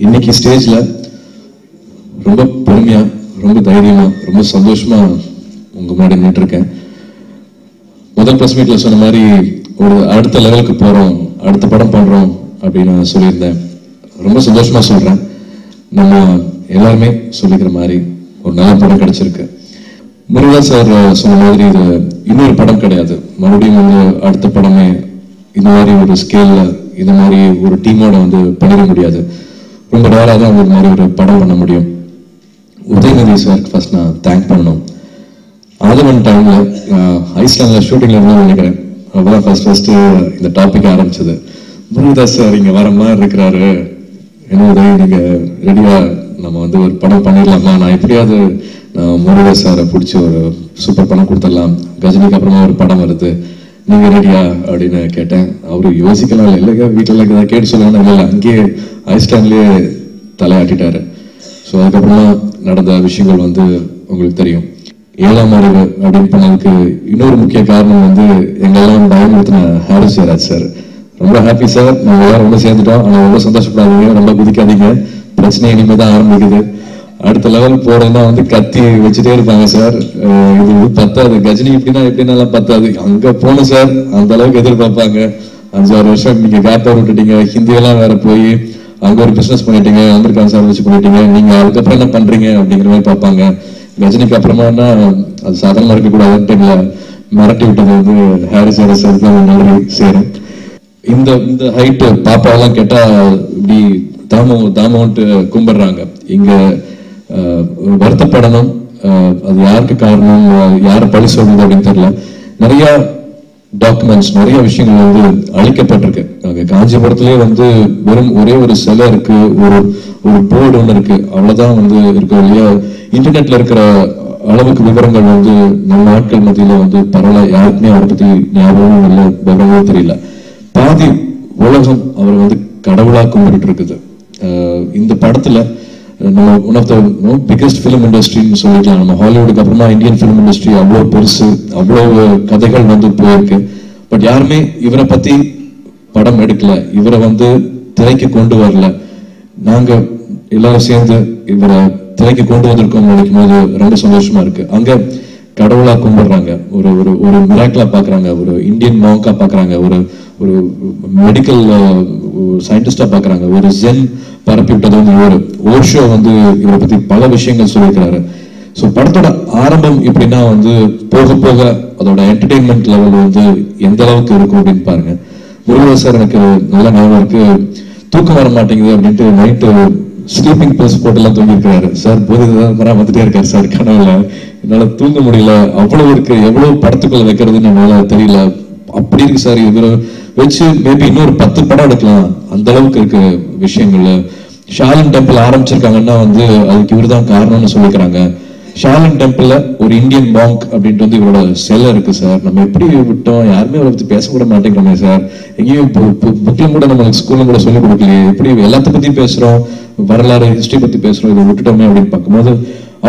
இன்னைக்கு ஸ்டேஜ்ல ரொம்ப பெருமையா, ரொம்ப தைரியமா, ரொம்ப சந்தோஷமா உங்க முன்னாடி நின்று இருக்கேன். முதல் பிரஸ் மீட்ல சொன்ன மாதிரி ஒரு அடுத்த லெவலுக்கு போறோம், அடுத்த படம் பண்றோம் அப்படின்னு சொல்லியிருந்தேன். ரொம்ப சந்தோஷமா சொல்றேன். நம்ம எல்லாருமே சொல்லிக்கிற மாதிரி ஒரு நல்ல படம் கிடைச்சிருக்கு. முருகா சார் சொன்ன மாதிரி இது இன்னொரு படம் கிடையாது. மறுபடியும் வந்து அடுத்த படமே இந்த மாதிரி ஒரு ஸ்கேல்ல இந்த மாதிரி ஒரு டீமோட வந்து பண்ணிட முடியாது. ரொம்ப ரேரா தான் இந்த மாதிரி ஒரு படம் பண்ண முடியும். உதயநிதி சாருக்கு ஃபர்ஸ்ட் நான் தேங்க் பண்ணணும். ஆதவன் டைம்ல ஐஸ்லாண்ட்ல ஷூட்டிங்ல இருந்தாலும் நினைக்கிறேன். அப்பதான் ஃபர்ஸ்ட் இந்த டாபிக் ஆரம்பிச்சது. முருகதாஸ் சார் இங்க வர மாதிரி இருக்கிறாரு, என்ன உதவி நீங்க ரெடியா நம்ம வந்து ஒரு படம் பண்ணிடலாமா, நான் எப்படியாவது முருகதாஸ் சாரை பிடிச்சி ஒரு சூப்பர் படம் கொடுத்துடலாம், கஜினிக்கு அப்புறமா ஒரு படம் வருது, நீங்க ரெடியா அப்படின்னு கேட்டேன். அவரு யோசிக்கலாம் இல்லைங்க, வீட்டுல ஏதாவது கேட்டு சொல்லணும், இல்லை அங்கேயே ஐஸ்லாண்ட்லயே தலையாட்டிட்டாரு. ஸோ அதுக்கப்புறமா நடந்த விஷயங்கள் வந்து உங்களுக்கு தெரியும். 7ஆம் அறிவு அப்படின்னு பண்ணதுக்கு இன்னொரு முக்கிய காரணம் வந்து எங்கெல்லாம் பயமுறுத்தின ஹாரிஸ் ஜெயராஜ் சார். ரொம்ப ஹாப்பி சார், நாங்கள் எல்லாரும் ரொம்ப சேர்ந்துட்டோம். ஆனால் ரொம்ப சந்தோஷப்படாதீங்க, ரொம்ப குதிக்காதீங்க, பிரச்சனை இனிமேல் தான் ஆரம்பிக்குது. அடுத்த லெவல் போறதுன்னா வந்து கத்தி வச்சுட்டே இருப்பாங்க சார். இது பத்தாது, கஜினி எப்படின்னாலாம் பத்தாது, அங்க போகணும் சார், அந்த அளவுக்கு எதிர்பார்ப்பாங்க. 5-6 வருஷம் நீங்க கேப்பா விட்டுட்டீங்க, ஹிந்தியெல்லாம் வேற போய் அங்க ஒரு பிசினஸ் பண்ணிட்டீங்க, அமெரிக்கான் சார் வச்சு பண்ணிட்டீங்க, நீங்க அதுக்கப்புறம் என்ன பண்றீங்க அப்படிங்கிற மாதிரி பார்ப்பாங்க. கஜினிக்கு அப்புறமானா அது சாதாரணமா இருக்கக்கூடாதுன்னு டைம்ல மிரட்டி விட்டது வந்து ஹாரிஸ் ஜெயராஜ் சார் தான் நன்றி சேரும். இந்த ஹைட் பாப்பாவெல்லாம் கேட்டா இப்படி தாமோன்ட்டு கும்பிடுறாங்க. இங்க வருத்தப்படணும், அது யாருக்கு காரணம், யாரை பழி சொல்றது அப்படின்னு தெரியல. நிறைய டாக்குமெண்ட்ஸ், நிறைய விஷயங்கள் வந்து அழிக்கப்பட்டிருக்கு. அங்க காஞ்சிபுரத்திலே வந்து வெறும் ஒரே ஒரு சிலை இருக்கு, ஒரு போர்டு ஒன்று இருக்கு, அவ்வளவுதான் வந்து இருக்கு இல்லையா. இன்டர்நெட்ல இருக்கிற அளவுக்கு விவரங்கள் வந்து நம்ம ஆட்கள் மத்தியில வந்து பரவாயில்ல, யாருக்குமே அவரை பத்தி ஞாபகமும் இல்லை, விவரமும் தெரியல. பாதி உலகம் அவர் வந்து கடவுளா கும்பிட்டு இருக்குது. இந்த படத்துல நம்ம one of the biggest film இண்டஸ்ட்ரின்னு சொல்லிக்கலாம். நம்ம ஹாலிவுட்டுக்கு அப்புறமா இந்தியன் ஃபிலிம் இண்டஸ்ட்ரி அவ்வளோ பெருசு, அவ்வளோ கதைகள் வந்து போயிருக்கு. பட் யாருமே இவரை பத்தி படம் எடுக்கல, இவரை வந்து திரைக்கு கொண்டு வரல. நாங்க எல்லாரும் சேர்ந்து இவரை திரைக்கு கொண்டு வந்திருக்கோம் நினைக்கும் போது ரொம்ப சந்தோஷமா இருக்கு. அங்க கடவுளா கும்பிடுறாங்க, ஒரு ஒரு ஒரு மிராக்கிளா பாக்குறாங்க, ஒரு இந்தியன் மாங்கா பாக்குறாங்க, ஒரு மெடிக்கல் சயின்டிஸ்டா பாக்குறாங்க, ஒரு ஜென் பரப்பி விட்டது வந்து இவர். ஓஷோ வந்து இவரை பத்தி பல விஷயங்கள் சொல்லியிருக்கிறாரு. ஸோ படத்தோட ஆரம்பம் இப்படின்னா வந்து போக போக அதோட என்டர்டெயின்மெண்ட் லெவல் வந்து எந்த அளவுக்கு இருக்கும் அப்படின்னு பாருங்க. முருகதாஸ் சார் எனக்கு நல்ல ஞாபகம் இருக்கு, தூக்கம் வர மாட்டேங்குது அப்படின்ட்டு நைட்டு ஸ்லீப்பிங் பில்ஸ் போட்டு எல்லாம் தூங்கியிருக்கிறாரு சார். போதுதான் வந்துட்டே இருக்காரு சார் கனவுல, என்னால தூங்க முடியல, அவ்வளவு இருக்கு, எவ்வளவு படத்துக்குள்ள வைக்கிறதுன்னு என்னால தெரியல, அப்படி இருக்கு சார். இவரை வச்சு மேபி இன்னொரு 10 படம் எடுக்கலாம், அந்த அளவுக்கு இருக்கு விஷயங்கள்ல. ஷாலின் டெம்பிள் ஆரம்பிச்சிருக்காங்கன்னா வந்து அதுக்கு இவர் தான் காரணம்னு சொல்லிக்கிறாங்க. ஷாலின் டெம்பிள்ல ஒரு இந்தியன் மாங்க் அப்படின்ட்டு வந்து இவரோட சிலை இருக்கு சார். நம்ம எப்படி விட்டோம், யாருமே அவரை பத்தி பேச கூட மாட்டேங்கிறோமே சார், எங்கேயும் புக்ல கூட நம்ம ஸ்கூல்ல கூட சொல்லிக் கொடுக்கலையே, எப்படி எல்லாத்த பத்தி பேசுறோம், வரலாறு ஹிஸ்டரி பத்தி பேசுறோம், இதை விட்டுட்டோமே அப்படின்னு பார்க்கும்போது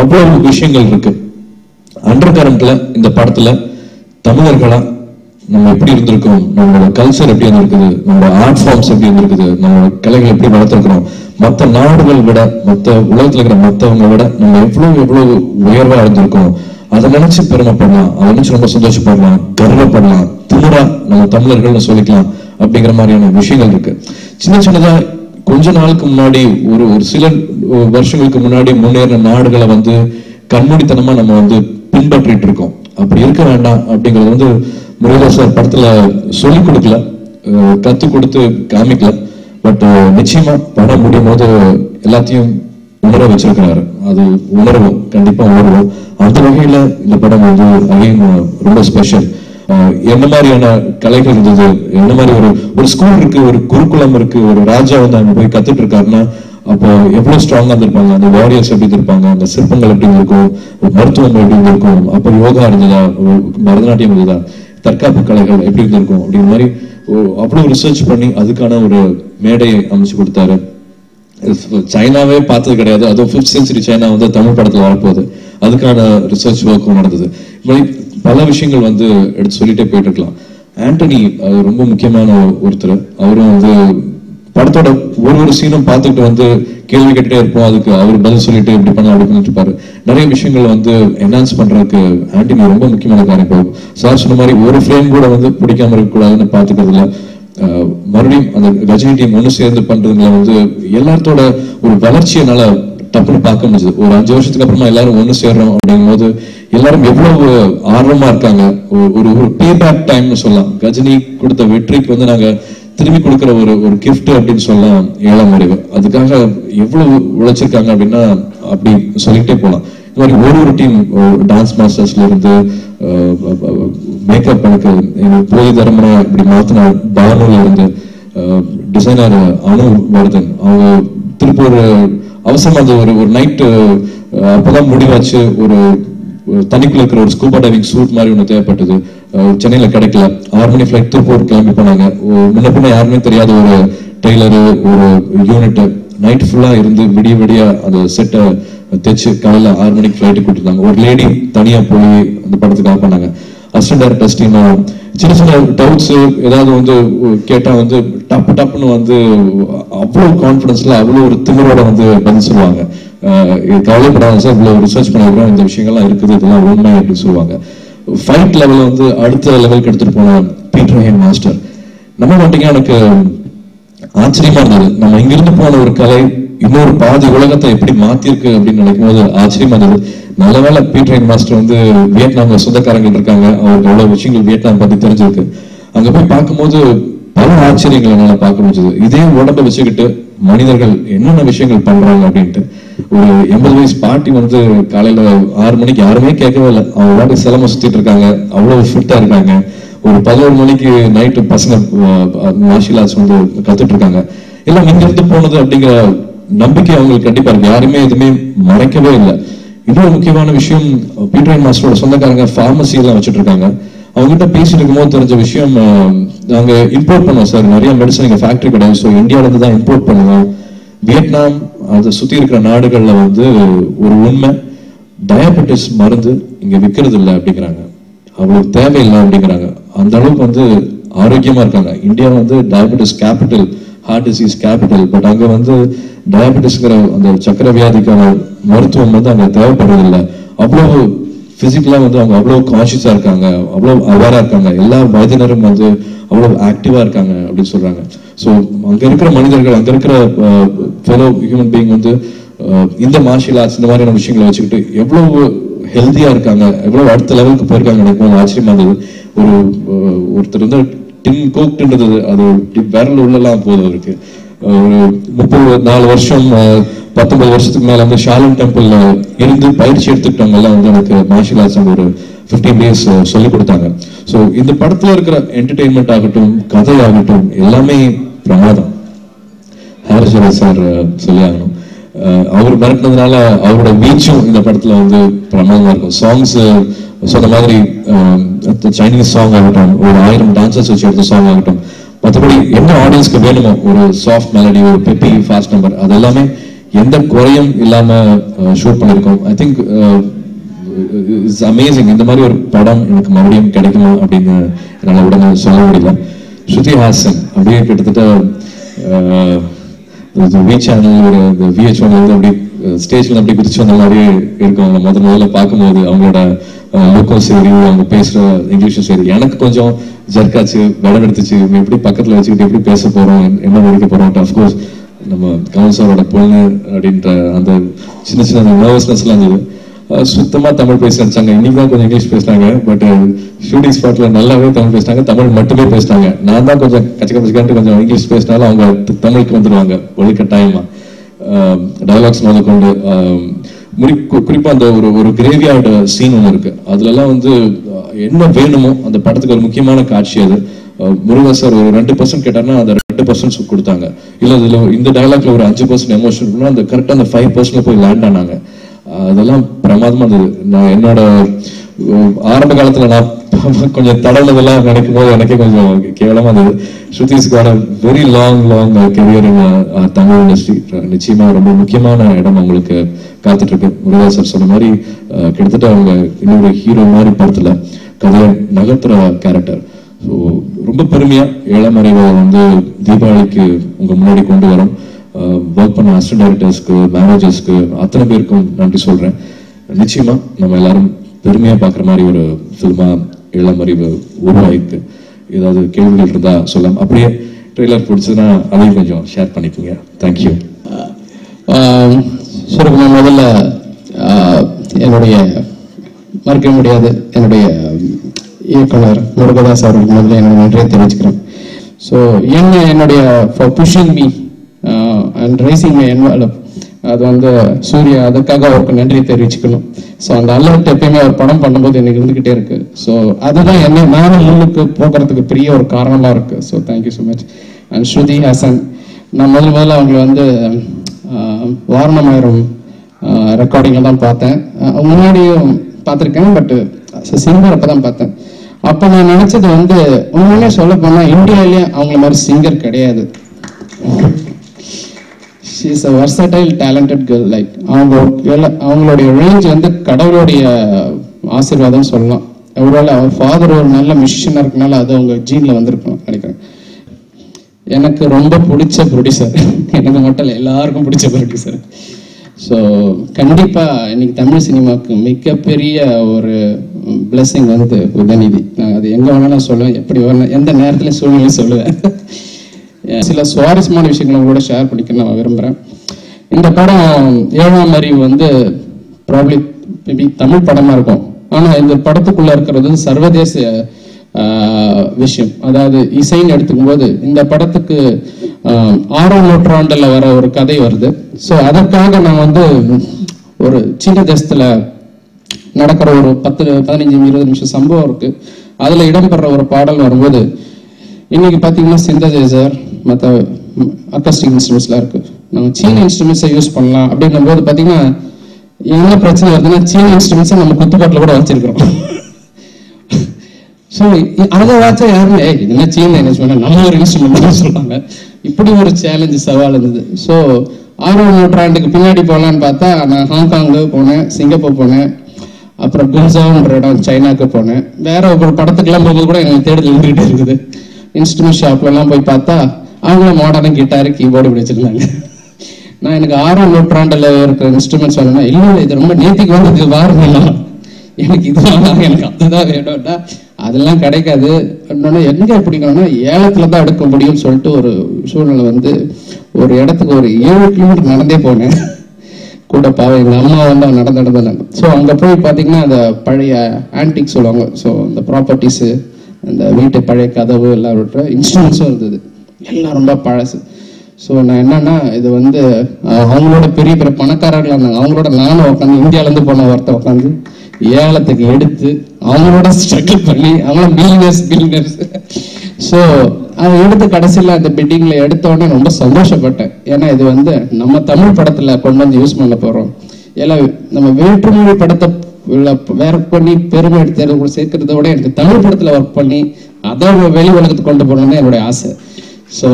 அவ்வளவு விஷயங்கள் இருக்கு. அண்டர் கரண்ட்ல இந்த படத்துல தமிழர்களா நம்ம எப்படி இருந்திருக்கோம், நம்மளோட கல்ச்சர் எப்படி இருந்திருக்குது, நம்மளோட ஆர்ட் ஃபார்ம்ஸ் எப்படி இருந்திருக்குது, நம்மளோட கலைகள் எப்படி வளர்த்திருக்கிறோம், மற்ற நாடுகள் விட, மற்ற உலகத்துல இருக்கிற மற்றவங்க விட நம்ம எவ்வளவு உயர்வா இருந்திருக்கோம், அதை நினைச்சு பெருமைப்படலாம், அதை நினைச்சு ரொம்ப சந்தோஷப்படலாம், கர்வப்படலாம், திமிரா நம்ம தமிழர்கள்னு சொல்லிக்கலாம் அப்படிங்கிற மாதிரியான விஷயங்கள் இருக்கு. சின்னதா கொஞ்ச நாளுக்கு முன்னாடி ஒரு சில வருஷங்களுக்கு முன்னாடி முன்னேறின நாடுகளை வந்து கண்மூடித்தனமா நம்ம வந்து பின்பற்றிட்டு இருக்கோம். அப்படி இருக்க வேண்டாம் அப்படிங்கிறது வந்து முருகதாஸ் சார் படத்துல சொல்லிக் கொடுக்கல, கத்து கொடுத்து காமிக்கல. பட் நிச்சயமா படம் முடியும் போது எல்லாத்தையும் உணர வச்சிருக்கிறாரு. அது உணர்வோம், கண்டிப்பா உணர்வோம். அந்த வகையில இந்த படம் வந்து அகைன் ரொம்ப ஸ்பெஷல். என்ன மாதிரியான கலைகள் இருந்தது, என்ன மாதிரி ஒரு ஸ்கூல் இருக்கு, ஒரு குருகுலம் இருக்கு, ஒரு ராஜா வந்து அங்க போய் கத்துட்டு இருக்காருன்னா அப்போ எவ்வளவு ஸ்ட்ராங்கா இருந்திருப்பாங்க, அந்த வாரியர்ஸ் எப்படி இருந்திருப்பாங்க, அந்த சிற்பங்கள் எப்படி இருக்கும், மருத்துவம் எப்படி இருந்திருக்கும், அப்ப யோகா இருந்ததா, பரதநாட்டியம் இருந்ததா, தற்காப்பு கலைகள் எப்படி இருந்திருக்கும் அப்படிங்கிற மாதிரி அவ்வளவு ரிசர்ச் பண்ணி அதுக்கான ஒரு மேடையை அமைச்சு கொடுத்தாரு. சைனாவே பார்த்தது கிடையாது, அதுவும் 5th century சைனா வந்து தமிழ் படத்துல வரப்போகுது, அதுக்கான ரிசர்ச் ஒர்க்கும் நடந்தது. பல விஷயங்கள் வந்து எடுத்து சொல்லிட்டே போயிட்டு இருக்கலாம். ஆண்டனி ரொம்ப முக்கியமான ஒருத்தர். அவரும் வந்து படத்தோட ஒரு சீனும் பார்த்துட்டு வந்து கேள்வி கேட்டுட்டே இருப்போம், அதுக்கு அவர் பதில் சொல்லிட்டு இப்படி பண்ணலாம் அப்படி பண்ணிட்டு இருப்பாரு. நிறைய விஷயங்கள் வந்து என்ஹான்ஸ் பண்றதுக்கு ஆண்டனி ரொம்ப முக்கியமான காரியம். இப்போ சார் சொன்ன மாதிரி ஒரு ஃப்ரேம் கூட வந்து பிடிக்காம இருக்கக்கூடாதுன்னு பார்த்துக்கிறதுல, மறுபடியும் அந்த ரஜினி டீம் ஒன்று சேர்ந்து பண்றதுல வந்து எல்லாத்தோட ஒரு வளர்ச்சியை என்னால டப்புன்னு பார்க்க முடிஞ்சது. ஒரு 5 வருஷத்துக்கு அப்புறமா எல்லாரும் ஒன்று சேர்றோம் அப்படிங்கும் போது எல்லாரும் எவ்வளவு ஆர்வமா இருக்காங்க. ஒரு பேபேக் டைம்னு சொல்லலாம். கஜினி கொடுத்த வெற்றிக்கு வந்து நாங்க திரும்பி கொடுக்கிற ஒரு கிஃப்ட் அப்படின்னு சொல்லலாம் 7ஆம் அறிவு. அதுக்காக எவ்வளவு உழைச்சிருக்காங்க அப்படின்னா அப்படி சொல்லிட்டே போகலாம். இந்த மாதிரி ஒரு டீம் டான்ஸ் மாஸ்டர்ஸ்ல இருந்து மேக்கப் எனக்கு போய் தரமுறை இப்படி மாத்தின பானுல இருந்து டிசைனர் அனுவர்தன், அவங்க திருப்பூர் அவசரமா அந்த ஒரு நைட்டு அப்பதான் முடிவாச்சு, ஒரு தனிக்குள்ள இருக்கிற ஒரு ஸ்கூபா டைவிங் சூட் மாதிரி ஒன்று தேவைப்பட்டது. சென்னையில கிடைக்கல. 6 மணி ஃபிளைட் திருப்பூர் கிளம்பி போனாங்க. முன்ன பின்ன யாருமே தெரியாத ஒரு டெய்லரு, ஒரு யூனிட் நைட் ஃபுல்லா இருந்து விடிய விடிய அந்த செட்டை தைச்சு காலையில 6 மணிக்கு ஃபிளைட்டு கூட்டிருந்தாங்க. ஒரு லேடி தனியா போய் அந்த படத்துக்காக பண்ணாங்க. அசிஸ்டன்ட் டைரக்டர்ஸ் டீம் சின்ன சின்ன டவுட்ஸ் ஏதாவது வந்து கேட்டா வந்து டப்புன்னு வந்து அவ்வளவு கான்பிடன்ஸ்ல அவ்வளவு ஒரு திமிரோட வந்து பதில் சொல்லுவாங்க. கவலைப்படாத சார், இவ்வளவு ரிசர்ச் பண்ணிருக்கோம், இந்த விஷயங்கள்லாம் இருக்குது, இதெல்லாம் உண்மை அப்படின்னு சொல்லுவாங்க. ஃபைட் லெவல் வந்து அடுத்த லெவலுக்கு எடுத்துட்டு போன பீட்டர் ஹெயின் மாஸ்டர். நம்ம மாட்டீங்க, எனக்கு ஆச்சரியமா இருந்தது. நம்ம இங்கிருந்து போன ஒரு கலை இன்னொரு பாதி உலகத்தை எப்படி மாத்திருக்கு அப்படின்னு நினைக்கும் போது ஆச்சரியமா இருந்தது. நல்லவேளை பீட்டர் ஹெயின் மாஸ்டர் வந்து வியட்நாம்ல சொந்தக்காரங்கள் இருக்காங்க, அவருக்கு அவ்வளவு விஷயங்கள் வியட்நாம் பத்தி தெரிஞ்சிருக்கு. அங்க போய் பார்க்கும்போது பல ஆச்சரியங்களை என்னால பார்க்க முடிஞ்சது. இதே உடம்பை வச்சுக்கிட்டு மனிதர்கள் என்னென்ன விஷயங்கள் பண்றாங்க அப்படின்ட்டு. ஒரு 80 வயசு பாட்டி வந்து காலையில 6 மணிக்கு யாருமே கேட்கவே இல்லை, அவங்க வாட்டி சிலம சுத்திட்டு இருக்காங்க, அவ்வளவு ஃபிட்டா இருக்காங்க. ஒரு 11 மணிக்கு நைட்டு பசங்க மார்ஷியல் ஆர்ட்ஸ் வந்து கத்துட்டு இருக்காங்க. எல்லாம் இங்க இருந்து போனது அப்படிங்கிற நம்பிக்கை அவங்களுக்கு கண்டிப்பா இருக்கு. யாருமே எதுவுமே மறைக்கவே இல்லை. இன்னொரு முக்கியமான விஷயம், பீட்டர் ஹெயின் மாஸ்டரோட சொந்தக்காரங்க பார்மசி எல்லாம் வச்சுட்டு இருக்காங்க. அவங்க கிட்ட பேசிட்டு இருக்கும்போது தெரிஞ்ச விஷயம், நாங்க இம்போர்ட் பண்ணுவோம் சார், நிறைய மெடிசன் எங்க ஃபேக்டரி கிடையாது, ஸோ இந்தியாவில இருந்து தான் இம்போர்ட் பண்ணுவோம். வியட்நாம் அதை சுத்தி இருக்கிற நாடுகள்ல வந்து ஒரு உண்மை, டயபெட்டிஸ் மருந்து இங்க விற்கிறது இல்லை அப்படிங்கிறாங்க, அவ்வளவு தேவையில்லை அப்படிங்கிறாங்க. அந்த அளவுக்கு வந்து ஆரோக்கியமா இருக்காங்க. இந்தியா வந்து diabetes capital, heart disease capital. But அங்க வந்து டயபெட்டிஸ்ங்கிற அந்த சக்கர வியாதிக்கான மருத்துவம் வந்து அங்க தேவைப்படுறதில்லை. அவ்வளவு பிசிக்கலா வந்து அவங்க அவ்வளவு கான்சியஸா இருக்காங்க, அவ்வளவு அவேரா இருக்காங்க. எல்லா வயதினரும் வந்து அவ்வளவு ஆக்டிவா இருக்காங்க அப்படின்னு சொல்றாங்க. ஸோ அங்க இருக்கிற மனிதர்கள், அங்க இருக்கிற ஃபெலோ ஹியூமன் பீயிங் வந்து இந்த மார்ஷியல் ஆர்ட்ஸ் இந்த மாதிரியான விஷயங்களை வச்சுக்கிட்டு எவ்வளவு ஹெல்த்தியா இருக்காங்க, எவ்வளவு அடுத்த லெவலுக்கு போயிருக்காங்க. எனக்கு ஆச்சரியமா இருந்தது. ஒருத்தர் வந்து டின் கோக்டுன்றது அது விரல் உள்ளலாம் போதும் இருக்கு. ஒரு 34 வருஷம் 19 வருஷத்துக்கு மேல வந்து ஷாலன் டெம்பிள்ல இருந்து பயிற்சி எடுத்துக்கிட்டவங்க எல்லாம் வந்து எனக்கு மார்ஷியல் ஆர்ட்ஸ் ஒரு 15 டேஸ் சொல்லி கொடுத்தாங்க. ஸோ இந்த படத்துல இருக்கிற என்டர்டெயின்மெண்ட் ஆகட்டும், கதையாகட்டும், எல்லாமே பிரமாதம். ஹாரிஸ் ஜெயராஜ் சார் சொல்லி ஆகணும். அவர் மிரட்டினதுனால அவரோட வீச்சும் இந்த படத்துல வந்து பிரமாதமா இருக்கும். சாங்ஸ் சொன்ன மாதிரி சைனீஸ் சாங் ஆகட்டும், ஒரு 1000 டான்சர்ஸ் வச்சு எடுத்த சாங் ஆகட்டும், மற்றபடி என்ன ஆடியன்ஸ்க்கு வேணுமோ ஒரு சாஃப்ட் மெலடி, ஒரு பெப்பி ஃபாஸ்ட் நம்பர், அது எல்லாமே எந்த குறையும் இல்லாம ஷூட் பண்ணிருக்கோம். I think it's amazing. இந்த மாதிரி ஒரு படம் எனக்கு மறுபடியும் கிடைக்குமா அப்படின்னு என்னால் உடனே சொல்ல முடியல. ஸ்ருதி ஹாசன் அப்படியே கிட்டத்தட்ட வி சேனல் ஒரு VH1 வந்து அப்படி ஸ்டேஜ்ல அப்படி குதிச்சு வந்த மாதிரியே இருக்கும். அவங்க முதல்ல பார்க்கும்போது அவங்களோட லுக்கும் சரி, அவங்க பேசுற இங்கிலீஷும் சரி, எனக்கு கொஞ்சம் ஜர்க்காச்சு, விடம் எடுத்துச்சு. எப்படி பக்கத்துல வச்சுக்கிட்டு எப்படி பேச போறோம், என்ன நடிக்க போறோம். அஃப்கோர்ஸ் நம்ம கமல் சாரோட பொண்ணு அப்படின்ற அந்த சின்ன சின்ன நர்வஸ்னஸ் எல்லாம் இருந்தது. சுத்தமா தமிழ் பேச நினைச்சாங்க. இன்னைக்கு தான் கொஞ்சம் இங்கிலீஷ் பேசினாங்க. பட் ஷூட்டிங் ஸ்பாட்ல நல்லாவே தமிழ் பேசினாங்க, தமிழ் மட்டுமே பேசினாங்க. நான் தான் கொஞ்சம் கச்சிக்கிட்டு கொஞ்சம் இங்கிலீஷ் பேசினாலும் அவங்க தமிழுக்கு வந்துடுவாங்க ஒழுக்கட்டாயமா. டயலாக்ஸ் முதல் கொண்டு குறிப்பா அந்த ஒரு கிரேவியார்டு சீன் ஒன்று இருக்கு. அதுல எல்லாம் வந்து என்ன வேணுமோ அந்த படத்துக்கு ஒரு முக்கியமான காட்சி அது. முருகா சார் ஒரு 2% கேட்டாருன்னா அந்த 2% கொடுத்தாங்க. இல்ல இதுல இந்த டயலாக்ல ஒரு 5% எமோஷன் இருக்குன்னா அந்த கரெக்டா அந்த 5% போய் லேண்ட் ஆனாங்க. அதெல்லாம் பிரமாதமா இருந்தது. நான் என்னோட ஆரம்ப காலத்துல நான் கொஞ்சம் தடவுனதெல்லாம் நினைக்கும் போது எனக்கே கொஞ்சம் கேவலமா இருந்தது. ஸ்ருதிஸ்கான very long career Tamil industry. நிச்சயமா ரொம்ப முக்கியமான இடம் அவங்களுக்கு காத்துட்டு இருக்கு. முருகா சார் சொன்ன மாதிரி கிட்டத்தட்ட அவங்க இன்னொரு ஹீரோ மாதிரி படத்துல கதையை நகர்த்துற கேரக்டர். ஸோ ரொம்ப பெருமையா ஏழாம் அறிவை வந்து தீபாவளிக்கு உங்க முன்னாடி கொண்டு வரோம். ஒர்க் பண்ண அசிஸ்டன்ட் டைரக்டர்ஸ்க்கு, மேனேஜர்ஸ்க்கு, அத்தனை பேருக்கும் நன்றி சொல்றேன். நிச்சயமா நம்ம எல்லாரும் பெருமையா பார்க்குற மாதிரி ஒரு ஃபில்மா ஏழாம் அறிவு உருவாயிருக்கு. ஏதாவது கேள்விகள் இருந்தா சொல்லலாம். அப்படியே ட்ரெய்லர் பிடிச்சதுன்னா அதையும் கொஞ்சம் ஷேர் பண்ணிக்கோங்க. தேங்க்யூ. சுருக்கமாக முதல்ல என்னுடைய மறக்க முடியாது என்னுடைய இயக்குனர் முருகதாஸ் அவர்களுக்கு முதல்ல என்னுடைய நன்றியை தெரிவிச்சுக்கிறேன். ஸோ என்னுடைய for pushing me and raising my envelope, அது வந்து சூர்யா, அதுக்காக அவருக்கு நன்றி தெரிவிச்சுக்கணும். ஸோ அந்த அலர்ட் எப்பயுமே அவர் படம் பண்ணும்போது எனக்கு இருந்துகிட்டே இருக்கு. ஸோ அதுதான் என்ன நானும் முன்னுக்கு போகிறதுக்கு பெரிய ஒரு காரணமாக இருக்கு. So thank you so much. And Shruti Haasan, நான் முதல்ல அவங்களை வந்து வாரணமாயிரம் ரெக்கார்டிங்கில் தான் பார்த்தேன். முன்னாடியும் பார்த்துருக்கேன், பட் சிங்கர் அப்போ தான் பார்த்தேன். அப்போ நான் நினச்சது வந்து உண்மையிலே சொல்ல போனால் இந்தியாவிலேயே அவங்கள மாதிரி சிங்கர் கிடையாது. she is a versatile talented girl. Like அவங்களுடைய ரேஞ்ச் வந்து கடவுளுடைய ஆசீர்வாதம் சொல்லலாம். ஒருவேளை அவர் ஃபாதர் ஒரு நல்ல மியூசிஷியனாக இருக்கனால அது அவங்க ஜீனில் வந்திருக்கணும் நினைக்கிறேன். எனக்கு ரொம்ப பிடிச்ச ப்ரொடியூசர், எனக்கு மட்டும் இல்லை எல்லாருக்கும் பிடிச்ச ப்ரொடியூசர். ஸோ கண்டிப்பாக இன்னைக்கு தமிழ் சினிமாவுக்கு மிகப்பெரிய ஒரு பிளெஸிங் வந்து உதயநிதி. நான் அது எங்கே வேணாலும் சொல்லுவேன், எப்படி வேணாலும் எந்த நேரத்தில் சூழ்நிலையும் சொல்லுவேன். சில சுவாரஸ்யமான விஷயங்களை உங்களோட ஷேர் பண்ணிக்க நான் விரும்புகிறேன். இந்த படம் ஏழாம் அறிவு வந்து ப்ராப்ளி மேபி தமிழ் படமாக இருக்கும், ஆனால் இந்த படத்துக்குள்ளே இருக்கிறது சர்வதேச விஷயம். அதாவது இசைன்னு எடுத்துக்கும் போது இந்த படத்துக்கு 6ஆம் நூற்றாண்டில் வர ஒரு கதை வருது. ஸோ அதற்காக நான் வந்து ஒரு சின்ன தேசத்தில் நடக்கிற ஒரு 10-15-20 நிமிஷம் சம்பவம் இருக்கு. அதில் இடம்பெற ஒரு பாடல் வரும்போது இன்னைக்கு பார்த்தீங்கன்னா சிந்தசைசர் மற்ற அக்கஸ்டிக் இன்ஸ்ட்ருமெண்ட்ஸ்லாம் இருக்கு. நம்ம சீன இன்ஸ்ட்ருமெண்ட்ஸை யூஸ் பண்ணலாம் அப்படின்னும் போது பார்த்தீங்கன்னா என்ன பிரச்சனை வருதுன்னா சீன இன்ஸ்ட்ருமெண்ட்ஸை நம்ம குத்துப்பாட்டில் கூட வச்சிருக்கிறோம். ஸோ அதை வாச்சா யாருமே என்ன சீன இன்ஸ்ட்ருமெண்ட் நம்ம ஒரு இன்ஸ்ட்ருமெண்ட் சொல்றாங்க. இப்படி ஒரு சேலஞ்சு சவால் இருந்தது. ஸோ 6ஆம் நூற்றாண்டுக்கு பின்னாடி போகலான்னு பார்த்தா நான் ஹாங்காங்கு போனேன், சிங்கப்பூர் போனேன், அப்புறம் குன்சாவ்ன்ற இடம் சைனாக்கு போனேன். வேற ஒரு படத்துக்கெல்லாம் போகும்போது கூட எனக்கு தேடுதல் இருந்துகிட்டே இருக்குது. இன்ஸ்ட்ருமெண்ட் ஷாப்லலாம் போய் பார்த்தா அவங்களும் மாடர்ன் கிட்டாரு கீபோர்டு இப்படி வச்சிருந்தாங்க. நான் எனக்கு 6ஆம் நூற்றாண்டில் இருக்கிற இன்ஸ்ட்ருமெண்ட்ஸ் வேணும்னா இல்லை இது ரொம்ப நேத்திக்கு வந்து வாரணும், எனக்கு இது வேணாம், எனக்கு அதுதான் வேணும்டா, அதெல்லாம் கிடைக்காது. இன்னொன்று எங்கே பிடிக்கணும்னா ஏலத்தில் தான் எடுக்க முடியும்னு சொல்லிட்டு ஒரு சூழ்நிலை வந்து ஒரு இடத்துக்கு ஒரு 7 கிலோமீட்டர் நடந்தே போனேன். கூட பாவம் எங்கள் அம்மா வந்து அவன் நடந்தாங்க. ஸோ அங்கே போய் பார்த்தீங்கன்னா அந்த பழைய ஆன்டிக் சொல்லுவாங்க. ஸோ அந்த ப்ராப்பர்ட்டிஸு, அந்த வீட்டு பழைய கதவு எல்லாரோட இன்ஸ்ட்ருமெண்ட்ஸும் இருந்தது, எல்லாம் ரொம்ப பழசு. ஸோ நான் என்னன்னா இது வந்து அவங்களோட பெரிய பெரிய பணக்காரர்களாக இருந்தாங்க, அவங்களோட நானும் உட்காந்து இந்தியாவிலேருந்து போன ஒருத்தர் உட்காந்து ஏலத்துக்கு எடுத்து அவங்களோட ஸ்ட்ரகிள் பண்ணி அவங்களும் பில்லியனர்ஸ். ஸோ அதை எடுத்து கடைசியில் அந்த பிட்டிங்கில் எடுத்தோடனே ரொம்ப சந்தோஷப்பட்டேன். ஏன்னா இது வந்து நம்ம தமிழ் படத்தில் கொண்டு வந்து யூஸ் பண்ண போகிறோம். எல்லாம் நம்ம வேற்றுமொழி படத்தை ஒர்க் பண்ணி பெருமை எடுத்து கூட சேர்க்கறத விட எனக்கு தமிழ் படத்தில் ஒர்க் பண்ணி அதை வெளி உலகத்துக்கு கொண்டு போகணும்னு என்னுடைய ஆசை. ஸோ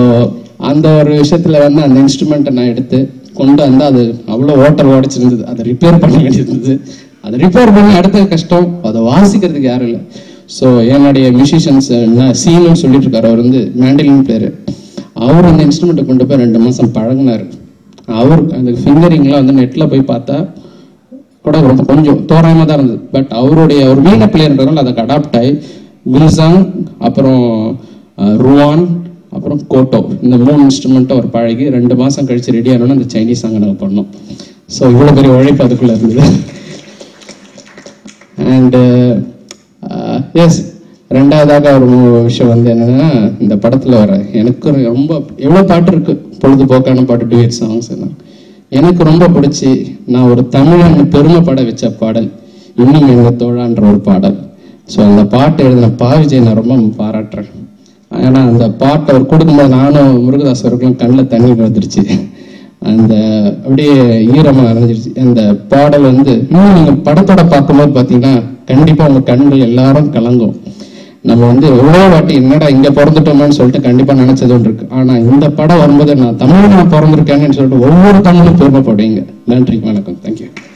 அந்த ஒரு விஷயத்தில் வந்து அந்த இன்ஸ்ட்ருமெண்ட்டை நான் எடுத்து கொண்டு வந்து அது அவ்வளோ ஓட்டர் உடைச்சிருந்தது, அதை ரிப்பேர் பண்ண வேண்டியிருந்தது. அதை ரிப்பேர் பண்ணி அடுத்த கஷ்டம், அதை வாசிக்கிறதுக்கு யாரும் இல்லை. ஸோ என்னுடைய மியூசிஷியன்ஸ் சீனுன்னு சொல்லிட்டு இருக்காரு, அவர் வந்து மேண்டலின் பிளேயர். அவர் அந்த இன்ஸ்ட்ருமெண்ட்டை கொண்டு போய் 2 மாதம் பழகினார். அவர் அந்த ஃபிங்கரிங்லாம் வந்து நெட்டில் போய் பார்த்தா கூட ரொம்ப கொஞ்சம் தோராயமாக தான் இருந்தது. பட் அவருடைய ஒரு வீண பிளேயர்ன்றதுனால அதுக்கு அடாப்ட் ஆகி குல்சாங், அப்புறம் ருவான், அப்புறம் கோட்டோ, இந்த 3 இன்ஸ்ட்ருமெண்ட்டும் அவர் பழகி 2 மாதம் கழிச்சு ரெடி ஆனோன்னு அந்த சைனீஸ் சாங்கை நாங்கள் பண்ணோம். ஸோ இவ்வளோ பெரிய உழைப்பு அதுக்குள்ளே இருந்தது. அண்டு எஸ், ரெண்டாவதாக ஒரு விஷயம் வந்து என்னென்னா இந்த படத்தில் வர எனக்கு ரொம்ப எவ்வளோ பாட்டு இருக்குது, பொழுதுபோக்கான பாட்டு, டூயட் சாங்ஸ் எல்லாம் எனக்கு ரொம்ப பிடிச்சி நான் ஒரு தமிழன் பெருமைப்பட வச்ச பாடல் இன்னும் எங்கள் தோழான்ற ஒரு பாடல். ஸோ அந்த பாட்டு எழுதின விஜய் நான் ரொம்ப பாராட்டுறேன். ஏன்னா அந்த பாட்டை அவர் கொடுக்கும்போது நானும் முருகதாஸ் அவர்களும் கண்ணில் தண்ணி வந்துருச்சு, அந்த அப்படியே ஈரமாக அரைஞ்சிருச்சு. அந்த பாடல் வந்து இன்னும் நீங்கள் படத்தோட பார்க்கும்போது பார்த்தீங்கன்னா கண்டிப்பாக உங்கள் கண்கள் எல்லாரும் கலங்கும். நம்ம வந்து எவ்வளோ வாட்டி என்னடா இங்கே பிறந்துட்டோமான்னு சொல்லிட்டு கண்டிப்பாக நினைச்சது ஒன்று இருக்கு. ஆனால் இந்த படம் வரும்போது நான் தமிழ் பிறந்திருக்கேன்னு சொல்லிட்டு ஒவ்வொரு தமிழும் பெருமைப்படுவீங்க. நன்றி, வணக்கம், தேங்க்யூ.